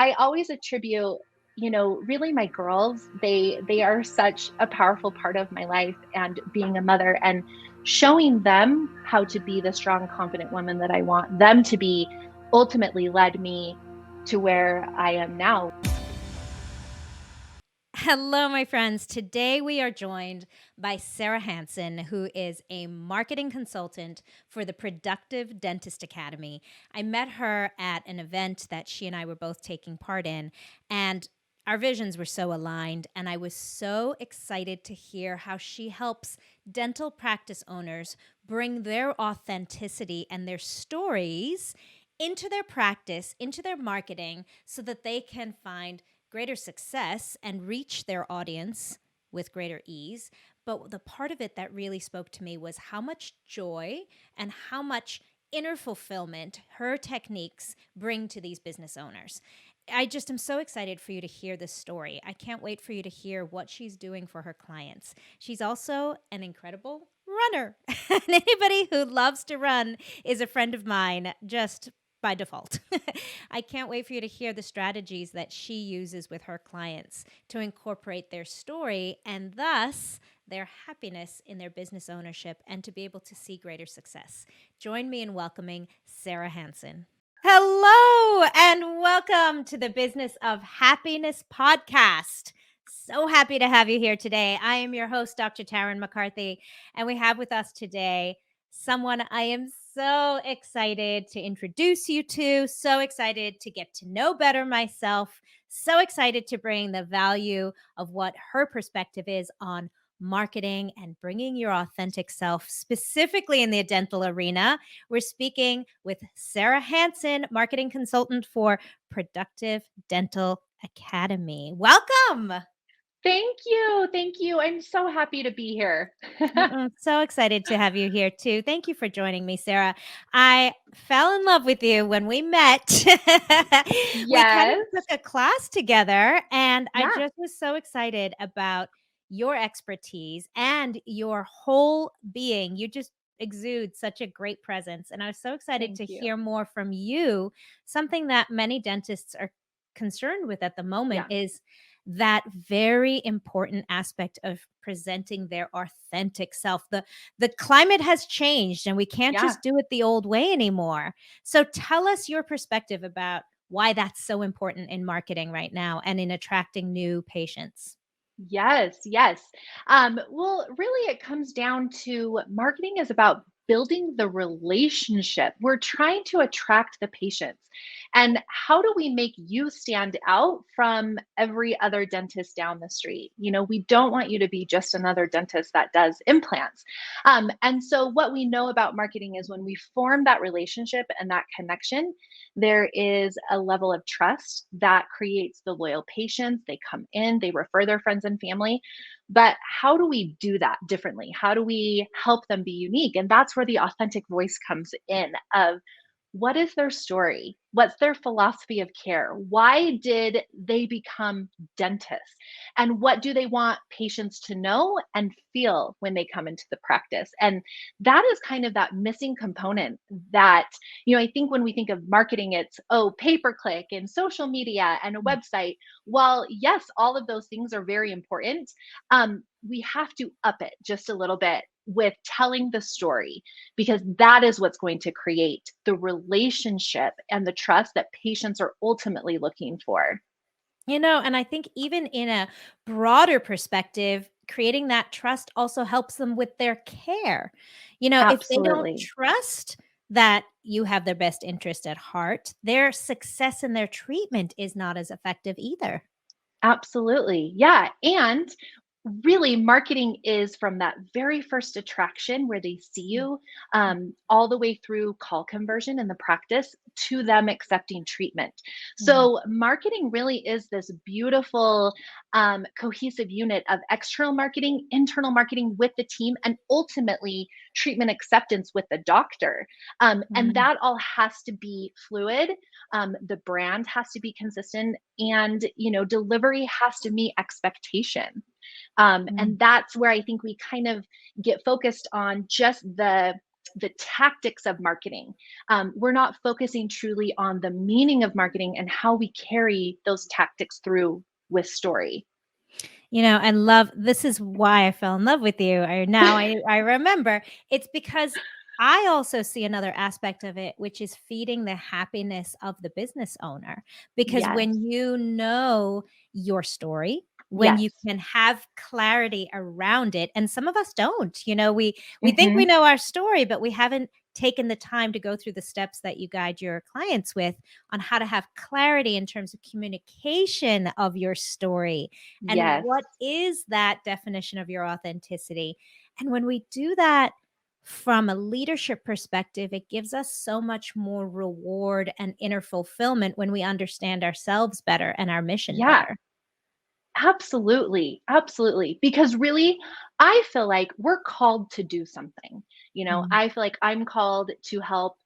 I always attribute, really my girls, they are such a powerful part of my life and being a mother and showing them how to be the strong, confident woman that I want them to be ultimately led me to where I am now. Hello, my friends. Today we are joined by Sara Hansen, who is a marketing consultant for the Productive Dentist Academy. I met her at an event that she and I were both taking part in, and our visions were so aligned. And I was so excited to hear how she helps dental practice owners bring their authenticity and their stories into their practice, into their marketing, so that they can find greater success and reach their audience with greater ease. But the part of it that really spoke to me was how much joy and how much inner fulfillment her techniques bring to these business owners. I just am so excited for you to hear this story. I can't wait for you to hear what she's doing for her clients. She's also an incredible runner. And anybody who loves to run is a friend of mine, just by default. I can't wait for you to hear the strategies that she uses with her clients to incorporate their story and thus their happiness in their business ownership and to be able to see greater success. Join me in welcoming Sara Hansen. Hello and welcome to the Business of Happiness podcast. So happy to have you here today. I am your host, Dr. Tarryn MacCarthy, and we have with us today someone I am so excited to introduce you to, so excited to get to know better myself, so excited to bring the value of what her perspective is on marketing and bringing your authentic self, specifically in the dental arena. We're speaking with Sara Hansen, marketing consultant for Productive Dental Academy. Welcome. Thank you. Thank you. I'm so happy to be here. So excited to have you here too. Thank you for joining me, Sara. I fell in love with you when we met. We kind of Yes. took a class together, and I Yeah. just was so excited about your expertise and your whole being. You just exude such a great presence, and I was so excited Thank to you. hear more from you. Something that many dentists are concerned with at the moment Yeah. is that very important aspect of presenting their authentic self. The climate has changed and we can't Yeah. just do it the old way anymore. So tell us your perspective about why that's so important in marketing right now and in attracting new patients. Yes, yes. Well, really, it comes down to marketing is about building the relationship. We're trying to attract the patients. And how do we make you stand out from every other dentist down the street? We don't want you to be just another dentist that does implants. And so, what we know about marketing is when we form that relationship and that connection, there is a level of trust that creates the loyal patients. They come in, they refer their friends and family. But how do we do that differently? How do we help them be unique? And that's where the authentic voice comes in of what is their story? What's their philosophy of care? Why did they become dentists? And what do they want patients to know and feel when they come into the practice? And that is kind of that missing component that, I think when we think of marketing, it's, oh, pay per click and social media and a Mm. website. While, yes, all of those things are very important, we have to up it just a little bit with telling the story because that is what's going to create the relationship and the trust that patients are ultimately looking for. And I think even in a broader perspective, creating that trust also helps them with their care. If they don't Absolutely. trust that you have their best interest at heart, their success in their treatment is not as effective either. Absolutely. Yeah. And really, marketing is from that very first attraction where they see you all the way through call conversion in the practice to them accepting treatment. Mhm. So, marketing really is this beautiful, cohesive unit of external marketing, internal marketing with the team, and ultimately treatment acceptance with the doctor. And Mhm. that all has to be fluid. The brand has to be consistent, and delivery has to meet expectation. Mhm. And that's where I think we kind of get focused on just the the tactics of marketing. We're not focusing truly on the meaning of marketing and how we carry those tactics through with story. I love this is why I fell in love with you. I remember. It's because I also see another aspect of it, which is feeding the happiness of the business owner. Because Yes. when you know your story, when Yes. you can have clarity around it, and some of us don't, we think we Hmm. know our story, but we haven't taken the time to go through the steps that you guide your clients with on how to have clarity in terms of communication of your story and Yes. what is that definition of your authenticity. And when we do that from a leadership perspective, it gives us so much more reward and inner fulfillment when we understand ourselves better and our mission Yeah. better. Absolutely, absolutely. Because really, I feel like we're called to do something. Mm. I feel like I'm called to help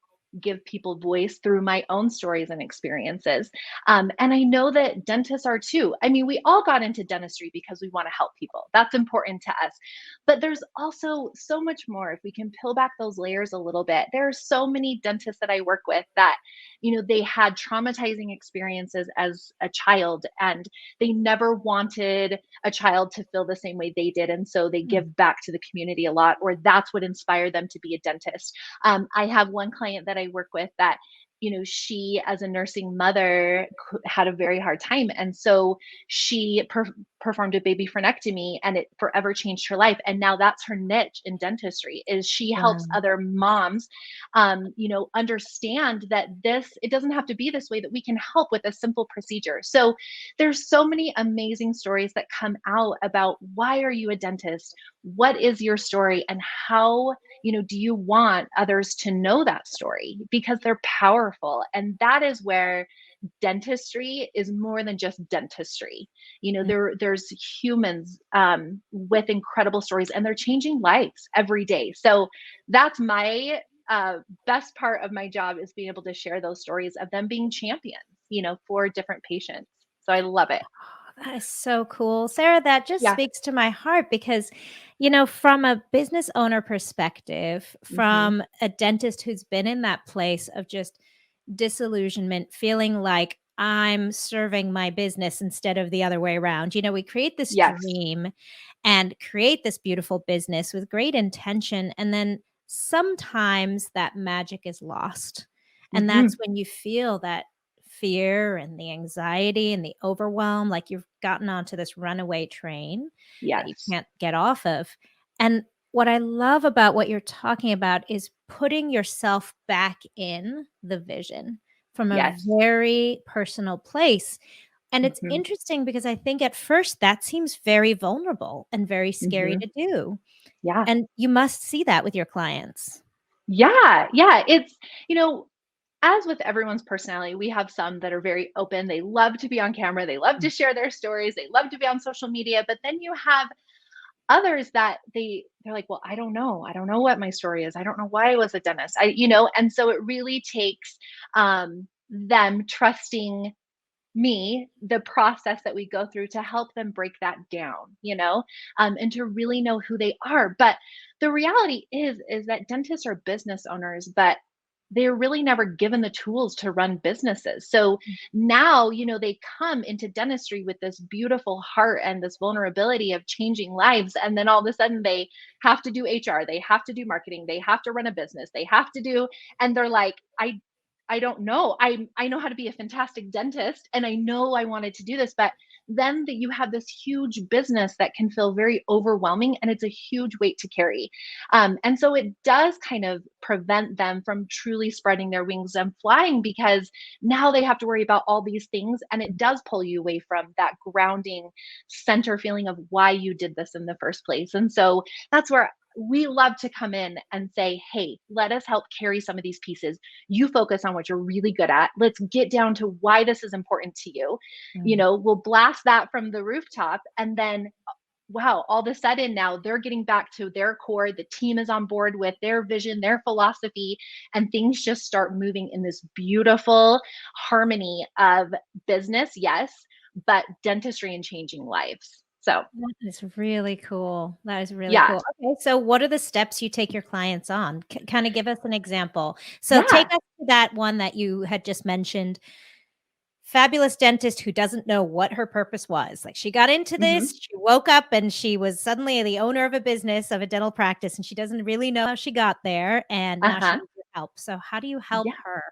give people voice through my own stories and experiences. And I know that dentists are too. I mean, we all got into dentistry because we want to help people. That's important to us. But there's also so much more. If we can peel back those layers a little bit, there are so many dentists that I work with that, they had traumatizing experiences as a child, and they never wanted a child to feel the same way they did. And so they Mm. give back to the community a lot, or that's what inspired them to be a dentist. I have one client that I work with that, she as a nursing mother had a very hard time. And so she performed a baby frenectomy, and it forever changed her life. And now that's her niche in dentistry, is she helps Wow. other moms, understand that it doesn't have to be this way, that we can help with a simple procedure. So there's so many amazing stories that come out about, why are you a dentist? What is your story? And how, do you want others to know that story? Because they're powerful. And that is where dentistry is more than just dentistry. Mm. There's humans, with incredible stories, and they're changing lives every day. So that's my best part of my job, is being able to share those stories of them being champions, for different patients. So I love it. That is so cool. Sarah, that just Yeah. speaks to my heart because, from a business owner perspective, Hmm. from a dentist who's been in that place of just disillusionment, feeling like I'm serving my business instead of the other way around. We create this Yes. dream and create this beautiful business with great intention. And then sometimes that magic is lost. And that's Hmm. when you feel that fear and the anxiety and the overwhelm, like you've gotten onto this runaway train that you Yes. can't get off of. And what I love about what you're talking about is putting yourself back in the vision from a Yes. very personal place. And it's Hmm. interesting because I think at first that seems very vulnerable and very scary Hmm. to do. Yeah. And you must see that with your clients. Yeah. Yeah. It's, as with everyone's personality, we have some that are very open. They love to be on camera. They love to share their stories. They love to be on social media. But then you have others that they're like, well, I don't know. I don't know what my story is. I don't know why I was a dentist. And so it really takes them trusting me, the process that we go through, to help them break that down, and to really know who they are. But the reality is that dentists are business owners, but they're really never given the tools to run businesses. So now, they come into dentistry with this beautiful heart and this vulnerability of changing lives. And then all of a sudden they have to do HR, they have to do marketing, they have to run a business, they have to do, and they're like, I don't know. I know how to be a fantastic dentist, and I know I wanted to do this, but then that you have this huge business that can feel very overwhelming, and it's a huge weight to carry. And so it does kind of prevent them from truly spreading their wings and flying, because now they have to worry about all these things, and it does pull you away from that grounding center feeling of why you did this in the first place. And so that's where we love to come in and say, hey, let us help carry some of these pieces. You focus on what you're really good at. Let's get down to why this is important to you. Mm. We'll blast that from the rooftop, and then wow, all of a sudden now they're getting back to their core. The team is on board with their vision, their philosophy, and things just start moving in this beautiful harmony of business, yes, but dentistry and changing lives. So, That is really cool. That is really yeah. cool. Okay, so what are the steps you take your clients on? Kind of give us an example. So take Yeah. us to that one that you had just mentioned. Fabulous dentist who doesn't know what her purpose was. Like she got into Mhm. this, she woke up and she was suddenly the owner of a business, of a dental practice, and she doesn't really know how she got there. And now she Uh-huh. needs your help. So how do you help Yeah. her?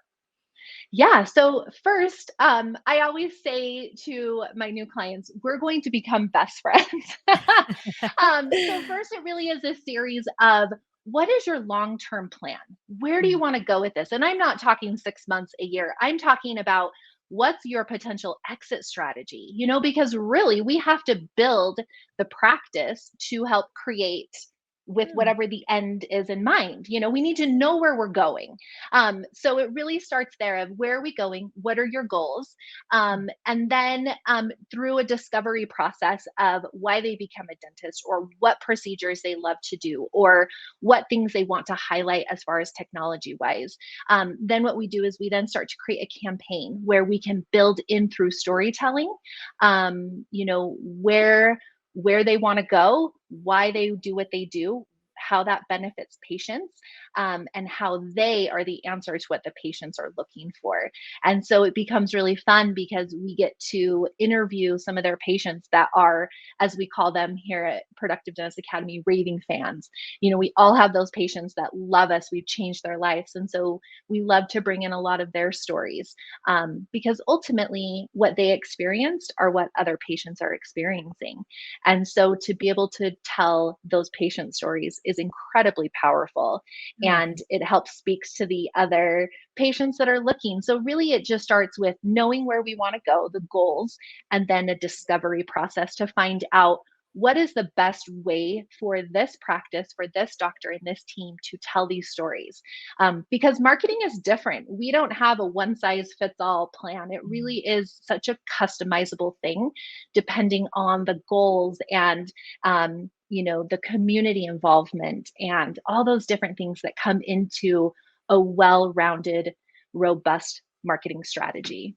Yeah. So first, I always say to my new clients, we're going to become best friends. So first, it really is a series of what is your long-term plan? Where do you Mm, want to go with this? And I'm not talking 6 months, a year. I'm talking about what's your potential exit strategy, because really we have to build the practice to help create with mm, whatever the end is in mind. We need to know where we're going. So it really starts there of where are we going? What are your goals? mm, And then through a discovery process of why they become a dentist or what procedures they love to do or what things they want to highlight as far as technology wise. Then what we do is we then start to create a campaign where we can build in through storytelling, where they want to go, why they do what they do, how that benefits patients, and how they are the answer to what the patients are looking for. And so it becomes really fun because we get to interview some of their patients that are, as we call them here at Productive Dentist Academy, raving fans. We all have those patients that love us, we've changed their lives. And so we love to bring in a lot of their stories, because ultimately what they experienced are what other patients are experiencing. And so to be able to tell those patient stories is incredibly powerful, and mm. it helps speaks to the other patients that are looking. So really it just starts with knowing where we want to go, the goals, and then a discovery process to find out what is the best way for this practice, for this doctor and this team to tell these stories. Because marketing is different. We don't have a one size fits all plan. It Mm. really is such a customizable thing depending on the goals and the community involvement and all those different things that come into a well-rounded, robust marketing strategy.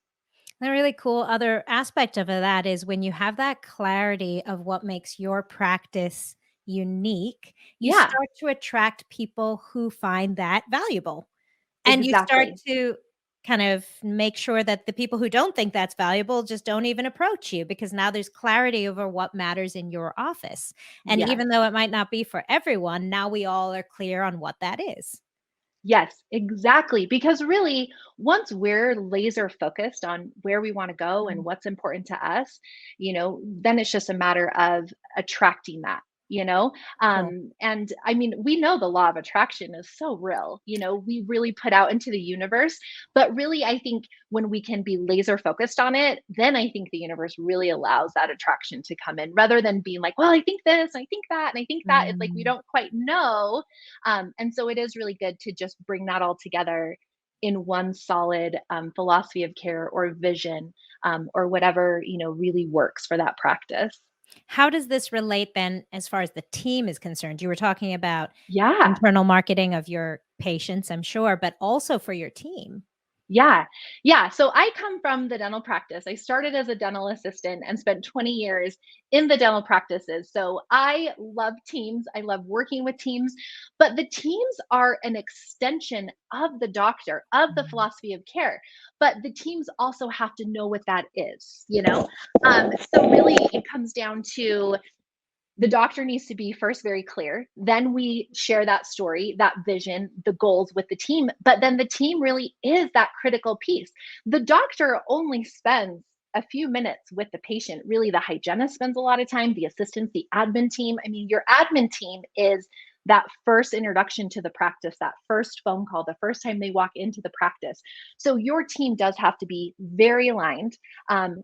The really cool other aspect of that is when you have that clarity of what makes your practice unique, you Yeah, start to attract people who find that valuable. And you start exactly. to kind of make sure that the people who don't think that's valuable just don't even approach you because now there's clarity over what matters in your office. And Yes. even though it might not be for everyone, now we all are clear on what that is. Yes, exactly. Because really, once we're laser focused on where we want to go and Mm, what's important to us, then it's just a matter of attracting that. cool. And I mean, we know the law of attraction is so real. We really put out into the universe, but really, I think when we can be laser focused on it, then I think the universe really allows that attraction to come in rather than being like, well, I think this, I think that, and I think that. It's like we Mm. don't quite know, and so it is really good to just bring that all together in one solid philosophy of care or vision, or whatever really works for that practice. How does this relate then as far as the team is concerned? You were talking about Yeah. internal marketing of your patients, I'm sure, but also for your team. Yeah. Yeah. So I come from the dental practice. I started as a dental assistant and spent 20 years in the dental practices. So I love teams. I love working with teams, but the teams are an extension of the doctor, of the Mm, philosophy of care. But the teams also have to know what that is. So really it comes down to the doctor needs to be first very clear. Then we share that story, that vision, the goals with the team. But then the team really is that critical piece. The doctor only spends a few minutes with the patient. Really, the hygienist spends a lot of time, the assistants, the admin team. I mean, your admin team is that first introduction to the practice, that first phone call, the first time they walk into the practice. So your team does have to be very aligned,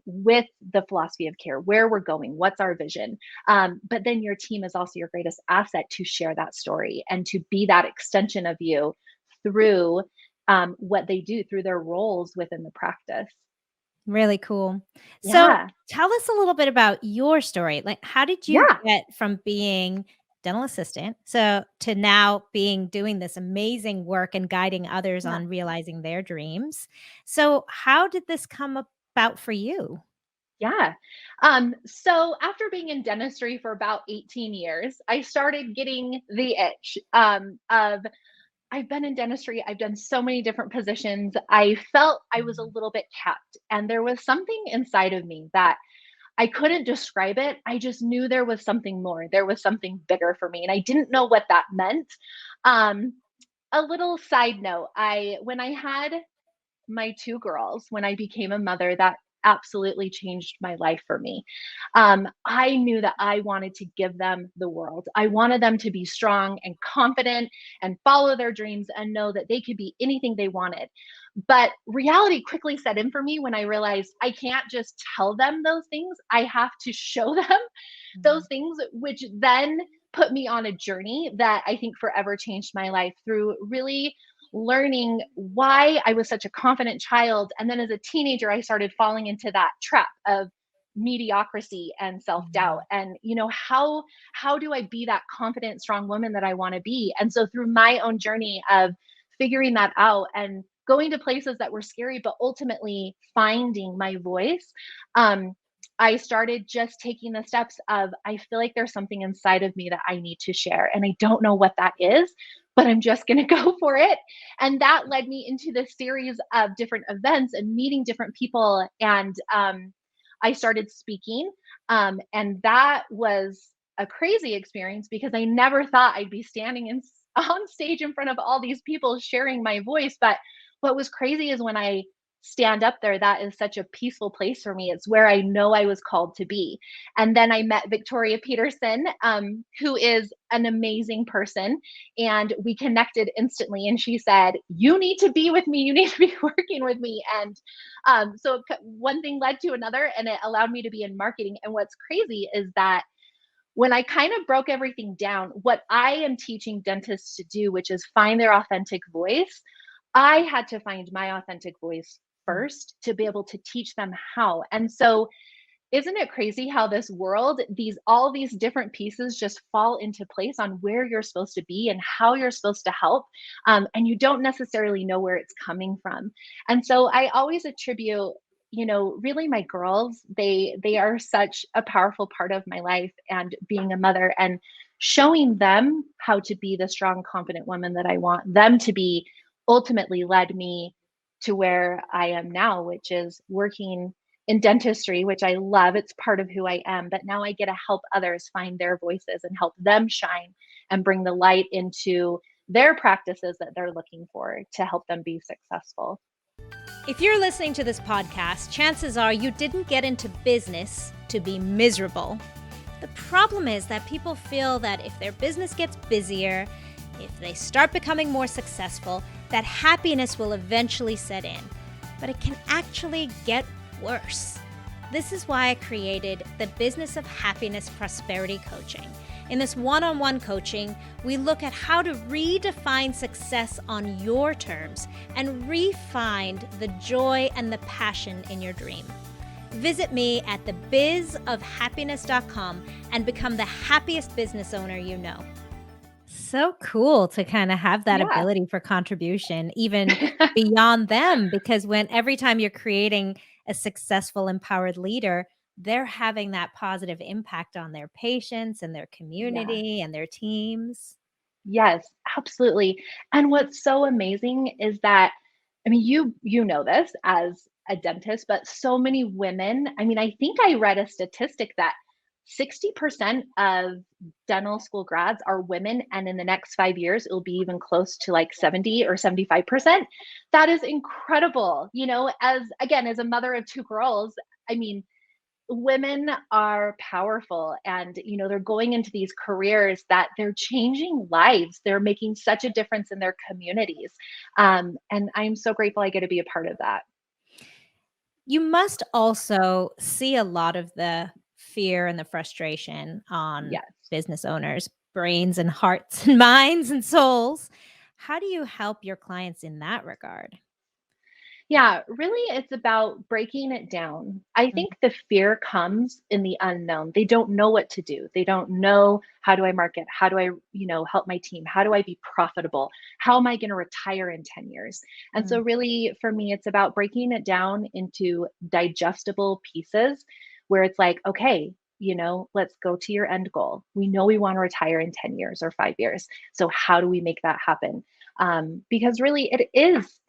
with the philosophy of care, where we're going, what's our vision, but then your team is also your greatest asset to share that story and to be that extension of you through what they do, through their roles within the practice. really cool. So Yeah. tell us a little bit about your story. Like, how did you Yeah. get from being dental assistant so to now being doing this amazing work and guiding others Yeah. on realizing their dreams? So how did this come about for you? Yeah. So after being in dentistry for about 18 years, I started getting the itch of I've been in dentistry. I've done so many different positions. I felt I was a little bit capped, and there was something inside of me that I couldn't describe it. I just knew there was something more. There was something bigger for me, and I didn't know what that meant. Um, a little side note: I when I had my 2 girls, when I became a mother, that absolutely changed my life for me. I knew that I wanted to give them the world. I wanted them to be strong and confident and follow their dreams and know that they could be anything they wanted. But reality quickly set in for me when I realized I can't just tell them those things. I have to show them those Mhm. things, which then put me on a journey that I think forever changed my life through really learning why I was such a confident child. And then as a teenager, I started falling into that trap of mediocrity and self-doubt, Mhm. and how do I be that confident strong woman that I want to be. And so through my own journey of figuring that out and going to places that were scary but ultimately finding my voice, um, I started just taking the steps of, I feel like there's something inside of me that I need to share, and I don't know what that is, but I'm just going to go for it. And that led me into this series of different events and meeting different people. And I started speaking. And that was a crazy experience because I never thought I'd be standing on stage in front of all these people sharing my voice. But what was crazy is when I stand up there, that is such a peaceful place for me. It's where I know I was called to be. And then I met Victoria Peterson, who is an amazing person, and we connected instantly. And she said, "You need to be with me. You need to be working with me." And so one thing led to another, and it allowed me to be in marketing. And what's crazy is that when I kind of broke everything down, what I am teaching dentists to do, which is find their authentic voice, I had to find my authentic voice first to be able to teach them how. And so isn't it crazy how this world, these all these different pieces just fall into place on where you're supposed to be and how you're supposed to help, and you don't necessarily know where it's coming from. And so I always attribute, really my girls. They are such a powerful part of my life, and being a mother and showing them how to be the strong, confident woman that I want them to be ultimately led me to where I am now, which is working in dentistry, which I love. It's part of who I am. But now I get to help others find their voices and help them shine and bring the light into their practices that they're looking for to help them be successful. If you're listening to this podcast, chances are you didn't get into business to be miserable. The problem is that people feel that if their business gets busier, if they start becoming more successful, that happiness will eventually set in. But it can actually get worse. This is why I created the Business of Happiness Prosperity Coaching. In this one-on-one coaching, we look at how to redefine success on your terms and re-find the joy and the passion in your dream. Visit me at thebizofhappiness.com and become the happiest business owner you know. So cool to kind of have that Yeah. ability for contribution, even beyond them, because when every time you're creating a successful, empowered leader, they're having that positive impact on their patients and their Yeah. community and their teams. Yes, absolutely. And what's so amazing is that, I mean, you know this as a dentist, but so many women, I mean, I think I read a statistic that 60% of dental school grads are women, and in the next 5 years it'll be even close to like 70 or 75%. That is incredible. As again, as a mother of 2 girls, I mean, women are powerful, and they're going into these careers that they're changing lives, they're making such a difference in their communities, and I'm so grateful I get to be a part of that. You must also see a lot of the fear and the frustration on Yes. business owners' brains and hearts and minds and souls. How do you help your clients in that regard? Yeah, really, it's about breaking it down. I Mhm. think the fear comes in the unknown. They don't know what to do. They don't know, how do I market? How do I, help my team? How do I be profitable? How am I going to retire in 10 years? And so Mm. really for me, it's about breaking it down into digestible pieces where it's like, okay, let's go to your end goal. We know we want to retire in 10 years or 5 years. So how do we make that happen? Because really it is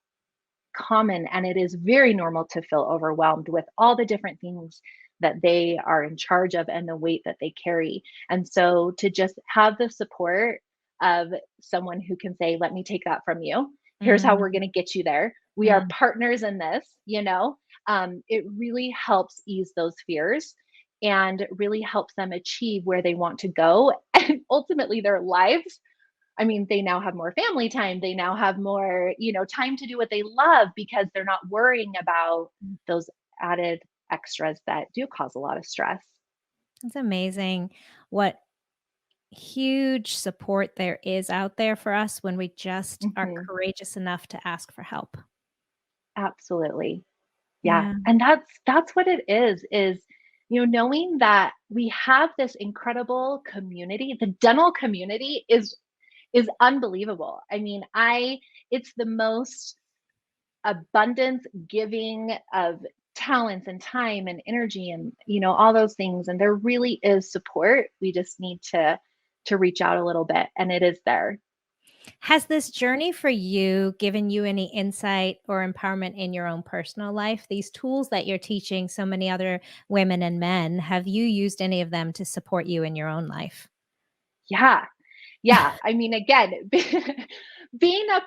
common and it is very normal to feel overwhelmed with all the different things that they are in charge of and the weight that they carry. And so to just have the support of someone who can say, let me take that from you. Here's how we're Mm, going to get you there. We are mm. partners in this, it really helps ease those fears and really helps them achieve where they want to go and ultimately their lives. I mean, they now have more family time. They now have more, time to do what they love because they're not worrying about those added extras that do cause a lot of stress. It's amazing what huge support there is out there for us when we just are Hmm. courageous enough to ask for help. Absolutely. Yeah. Yeah. And that's what it is, knowing that we have this incredible community. The dental community is unbelievable. I mean, it's the most abundance giving of talents and time and energy and all those things, and there really is support. We just need to reach out a little bit, and it is there. Has this journey for you given you any insight or empowerment in your own personal life? These tools that you're teaching so many other women and men, have you used any of them to support you in your own life? Yeah. Yeah, I mean, again, being up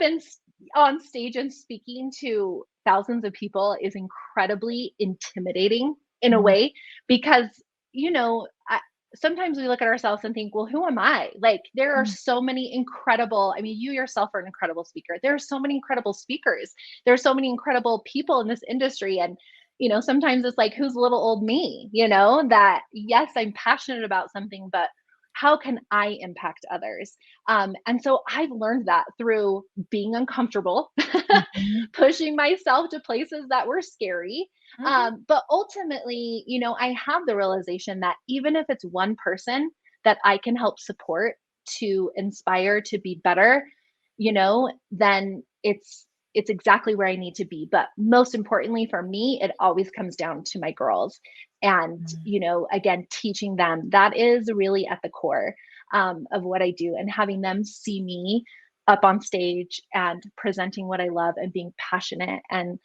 on stage and speaking to thousands of people is incredibly intimidating in a Mhm, way because, sometimes we look at ourselves and think, well, who am I? Like, there are mm, so many incredible, I mean, you yourself are an incredible speaker. There are so many incredible speakers. There are so many incredible people in this industry. And, sometimes it's like, who's little old me, that yes, I'm passionate about something, but how can I impact others? And so I've learned that through being uncomfortable, mhm, pushing myself to places that were scary. mhm, But ultimately, I have the realization that even if it's one person that I can help support to inspire to be better, then it's exactly where I need to be. But most importantly for me, it always comes down to my girls. And, mm. again, teaching them that is really at the core of what I do, and having them see me up on stage and presenting what I love and being passionate. And,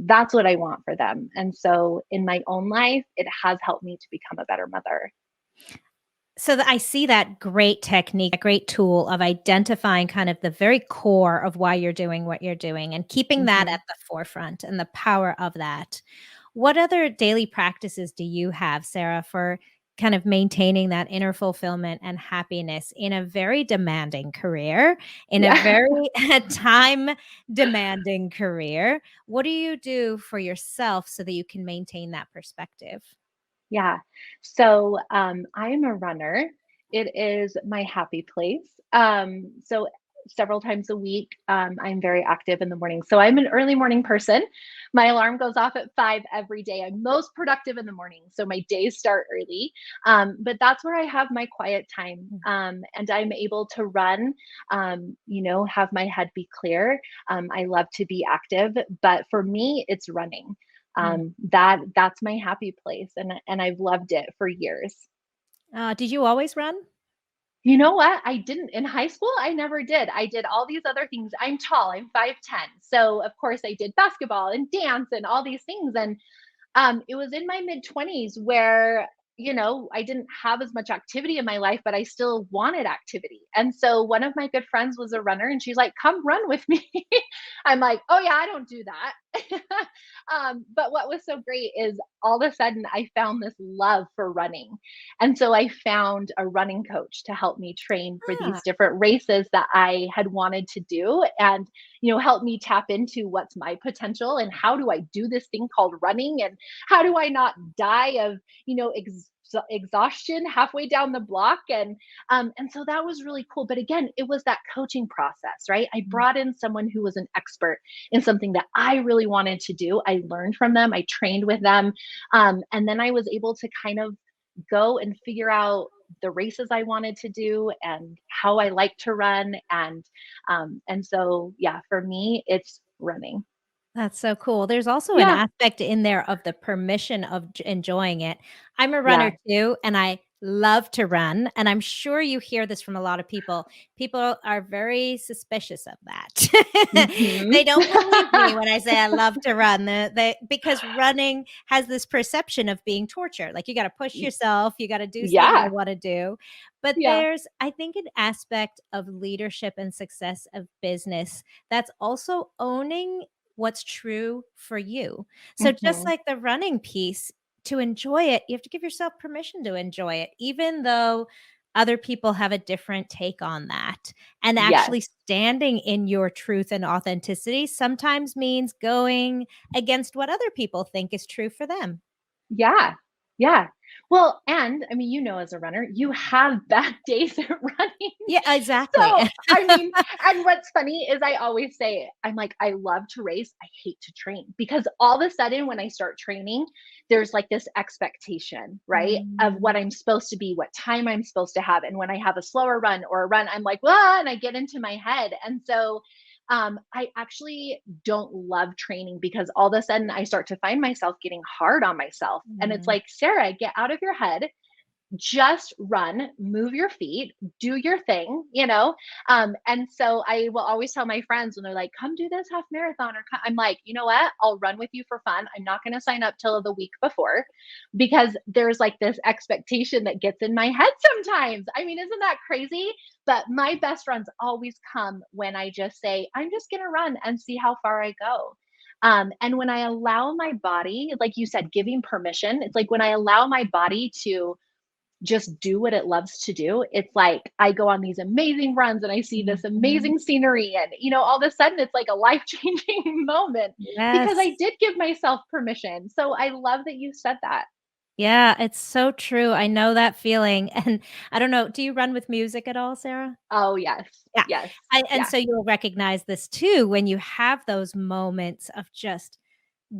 that's what I want for them. And so in my own life, it has helped me to become a better mother. So I see that great technique, a great tool of identifying kind of the very core of why you're doing what you're doing and keeping that Hmm. at the forefront and the power of that. What other daily practices do you have, Sarah, for kind of maintaining that inner fulfillment and happiness in a very demanding career, in a Yeah. very time demanding career? What do you do for yourself so that you can maintain that perspective? Yeah. So I am a runner. It is my happy place. So several times a week, I'm very active in the morning. So I'm an early morning person. My alarm goes off at 5 every day. I'm most productive in the morning. So my days start early. But that's where I have my quiet time. And I'm able to run, have my head be clear. I love to be active, but for me, it's running. Mm. That's my happy place, and I've loved it for years. Did you always run? You know what? I didn't in high school, I never did. I did all these other things. I'm tall, I'm 5'10". So of course I did basketball and dance and all these things. And it was in my mid-20s where, I didn't have as much activity in my life, but I still wanted activity. And so one of my good friends was a runner and she's like, come run with me. I'm like, oh, yeah, I don't do that. But what was so great is all of a sudden I found this love for running. And so I found a running coach to help me train for Ah, these different races that I had wanted to do. And help me tap into what's my potential and how do I do this thing called running, and how do I not die of, exhaustion halfway down the block. And so that was really cool. But again, it was that coaching process, right? I mm, brought in someone who was an expert in something that I really wanted to do. I learned from them, I trained with them. And then I was able to kind of go and figure out the races I wanted to do and how I like to run. And so, yeah, for me, it's running. That's so cool. There's also an Yeah. aspect in there of the permission of enjoying it. I'm a runner Yeah. too, and I love to run. And I'm sure you hear this from a lot of people. People are very suspicious of that. Hmm. They don't believe me when I say I love to run. Because running has this perception of being torture. Like you got to push yourself, you got to do something you don't Yeah. want to do. But Yeah. there's, I think, an aspect of leadership and success of business that's also owning what's true for you. So just Hmm. like the running piece, to enjoy it, you have to give yourself permission to enjoy it, even though other people have a different take on that. And Yes. actually standing in your truth and authenticity sometimes means going against what other people think is true for them. Yeah. Yeah. Well, and I mean, as a runner, you have bad days at running. Yeah, exactly. So, I mean, and what's funny is I always say, I'm like, I love to race. I hate to train because all of a sudden, when I start training, there's like this expectation, right? Of what Mm, I'm supposed to be, what time I'm supposed to have. And when I have a slower run or a run, I'm like, well, and I get into my head. And so, I actually don't love training because all of a sudden I start to find myself getting hard on myself. And it's mm. like, Sarah, get out of your head, just run, move your feet, do your thing, and so I will always tell my friends when they're like, come do this half marathon, or I'm like, you know what, I'll run with you for fun. I'm not going to sign up till the week before, because there's like this expectation that gets in my head sometimes. I mean, isn't that crazy? But my best runs always come when I just say, I'm just going to run and see how far I go. And when I allow my body, like you said, giving permission, it's like when I allow my body to just do what it loves to do, it's like I go on these amazing runs and I see this Mhm. amazing scenery. And, all of a sudden it's like a life changing moment because I Yes. did give myself permission. So I love that you said that. Yeah, it's so true. I know that feeling. And I don't know, do you run with music at all, Sarah? Oh, yes. Yeah. Yes. And Yeah. so you'll recognize this too when you have those moments of just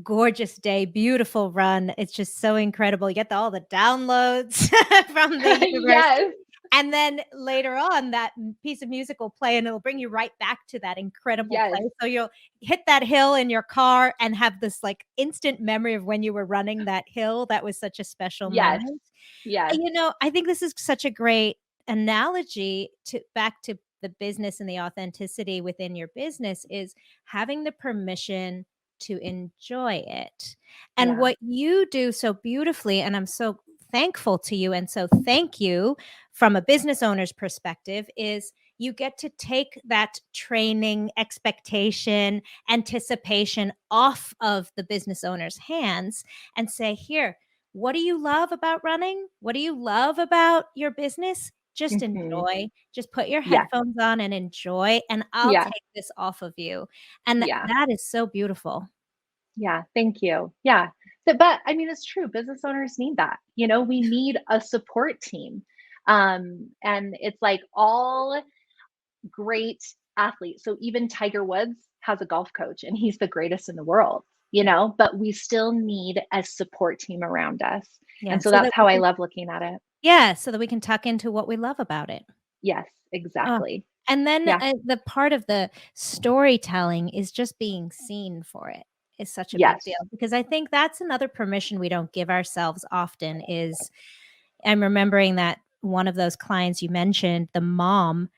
gorgeous day, beautiful run. It's just so incredible. You get all the downloads from the universe. Yes. And then later on, that piece of music will play and it'll bring you right back to that incredible Yes. place. So you'll hit that hill in your car and have this like instant memory of when you were running that hill. That was such a special Yes. moment. Yes. I think this is such a great analogy to back to the business and the authenticity within your business is having the permission to enjoy it. And Yeah. what you do so beautifully, and I'm so thankful to you and so thank you from a business owner's perspective, is you get to take that training, expectation, anticipation off of the business owner's hands and say, here, what do you love about running? What do you love about your business? Just Hmm. enjoy. Just put your Yeah. headphones on and enjoy, and I'll Yeah. take this off of you. And Yeah. that is so beautiful. Yeah. Thank you. Yeah. But I mean, it's true. Business owners need that. We need a support team. And it's like all great athletes. So even Tiger Woods has a golf coach and he's the greatest in the world, Yeah. but we still need a support team around us. Yeah, And so so that's that we how I can love looking at it. so that we can tuck into what we love about it. Yes, Oh, exactly. and then, Yeah. the part of the storytelling is just being seen for it is such a big deal, Yes. because I think that's another permission we don't give ourselves often is I'm remembering that one of those clients you mentioned, the mom,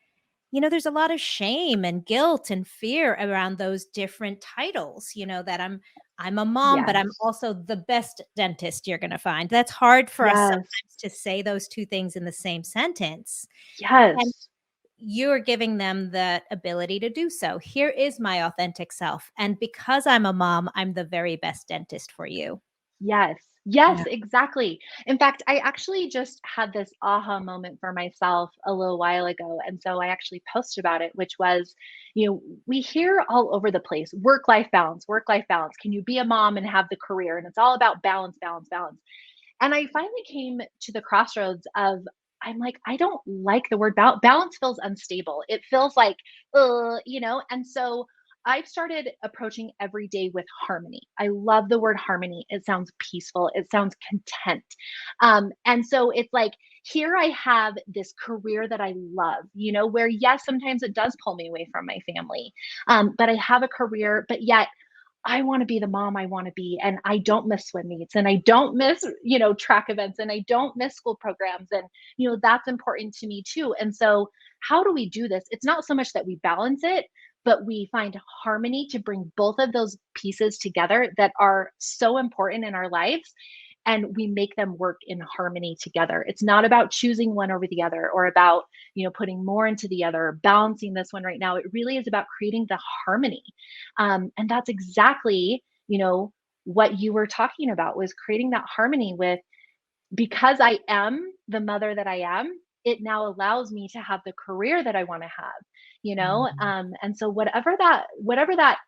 there's a lot of shame and guilt and fear around those different titles, that I'm a mom, but I'm Yes. also the best dentist you're gonna find. That's hard for us Yes. sometimes to say those 2 things in the same sentence, and Yes. you're giving them the ability to do so. Here is my authentic self, and because I'm a mom, I'm the very best dentist for you. Yes. Yes, Yeah. exactly. In fact, I actually just had this aha moment for myself a little while ago. And so I actually posted about it, which was, we hear all over the place work life balance, work life balance. Can you be a mom and have the career? And it's all about balance, balance, balance. And I finally came to the crossroads of, I'm like, I don't like the word balance. Balance feels unstable. It feels like, and so I've started approaching every day with harmony. I love the word harmony. It sounds peaceful. It sounds content. And so it's like, here I have this career that I love, where yes, sometimes it does pull me away from my family. But I have a career, but yet I want to be the mom I want to be, and I don't miss swim meets, and I don't miss, track events, and I don't miss school programs. And, that's important to me too. And so, how do we do this? It's not so much that we balance it, but we find harmony to bring both of those pieces together that are so important in our lives, and we make them work in harmony together. It's not about choosing one over the other, or about, putting more into the other, or balancing this one right now. It really is about creating the harmony. And that's exactly, what you were talking about, was creating that harmony with, because I am the mother that I am, it now allows me to have the career that I want to have, Mhm. and so whatever that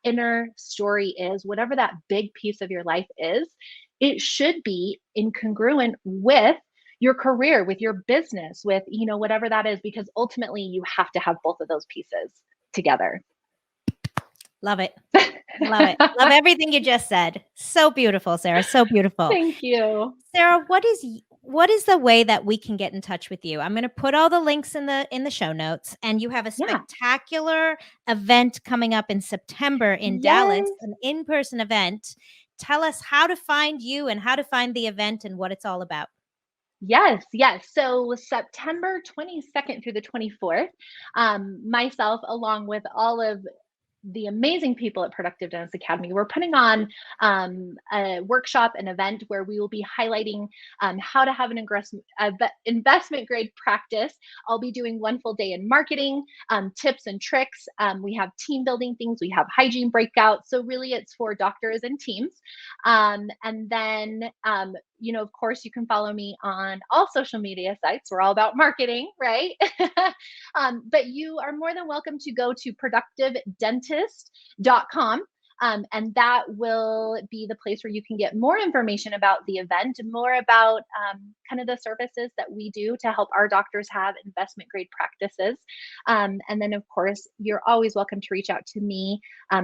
inner story is, whatever that big piece of your life is, it should be incongruent with your career, with your business, with, whatever that is, because ultimately you have to have both of those pieces together. Love it. Love it. Love everything you just said. So beautiful, Sarah. So beautiful. Thank you. Sarah, what is the way that we can get in touch with you? I'm going to put all the links in the show notes, and you have a Yeah. spectacular event coming up in September in Dallas, Yes. an in-person event. Tell us how to find you and how to find the event and what it's all about. Yes, yes. So September 22nd through the 24th, myself, along with all of the amazing people at Productive Dentist Academy, we're putting on a workshop, an event where we will be highlighting how to have an investment grade practice. I'll be doing one full day in marketing, tips and tricks. We have team building things, we have hygiene breakouts. So, really, it's for doctors and teams. And then, of course, you can follow me on all social media sites. We're all about marketing, right? But you are more than welcome to go to productivedentist.com. And that will be the place where you can get more information about the event, more about kind of the services that we do to help our doctors have investment grade practices. And then, of course, you're always welcome to reach out to me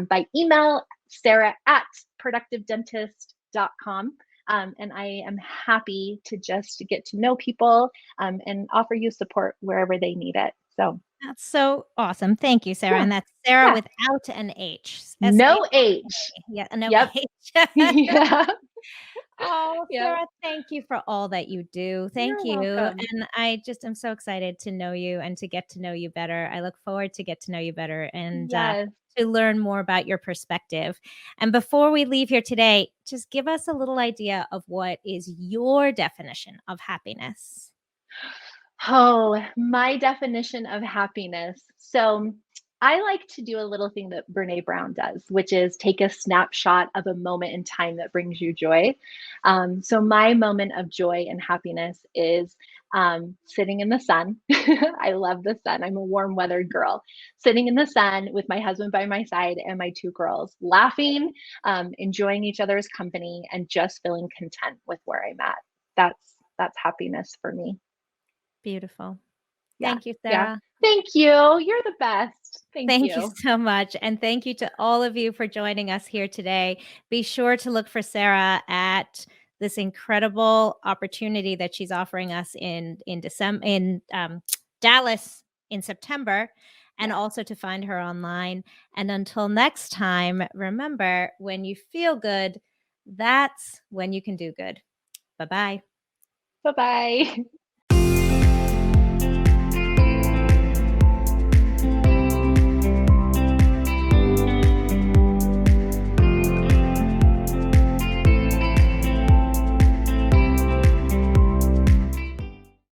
by email, sarah@productivedentist.com. And I am happy to just get to know people and offer you support wherever they need it. So, That's so awesome. Thank you, Sarah. yeah, And that's Sarah yeah, without an H. no H. Yeah, no Yep. H. Yeah. Oh, Yep. Sarah, thank you for all that you do. Thank You're you. welcome. And I just am so excited to know you and to get to know you better. I look forward to get to know you better and Yes. to learn more about your perspective. And before we leave here today, just give us a little idea of what is your definition of happiness. Oh, my definition of happiness. So I like to do a little thing that Brene Brown does, which is take a snapshot of a moment in time that brings you joy. So my moment of joy and happiness is sitting in the sun. I love the sun. I'm a warm weathered girl. Sitting in the sun with my husband by my side and my two girls, laughing, enjoying each other's company, and just feeling content with where I'm at. That's happiness for me. Beautiful. Yeah. Thank you, Yeah. Sarah. Thank you. You're the best. Thank Thank you you. so much. And thank you to all of you for joining us here today. Be sure to look for Sarah at this incredible opportunity that she's offering us in December in Dallas in September, and Yes. also to find her online. And until next time, remember, when you feel good, that's when you can do good. Bye bye. Bye bye.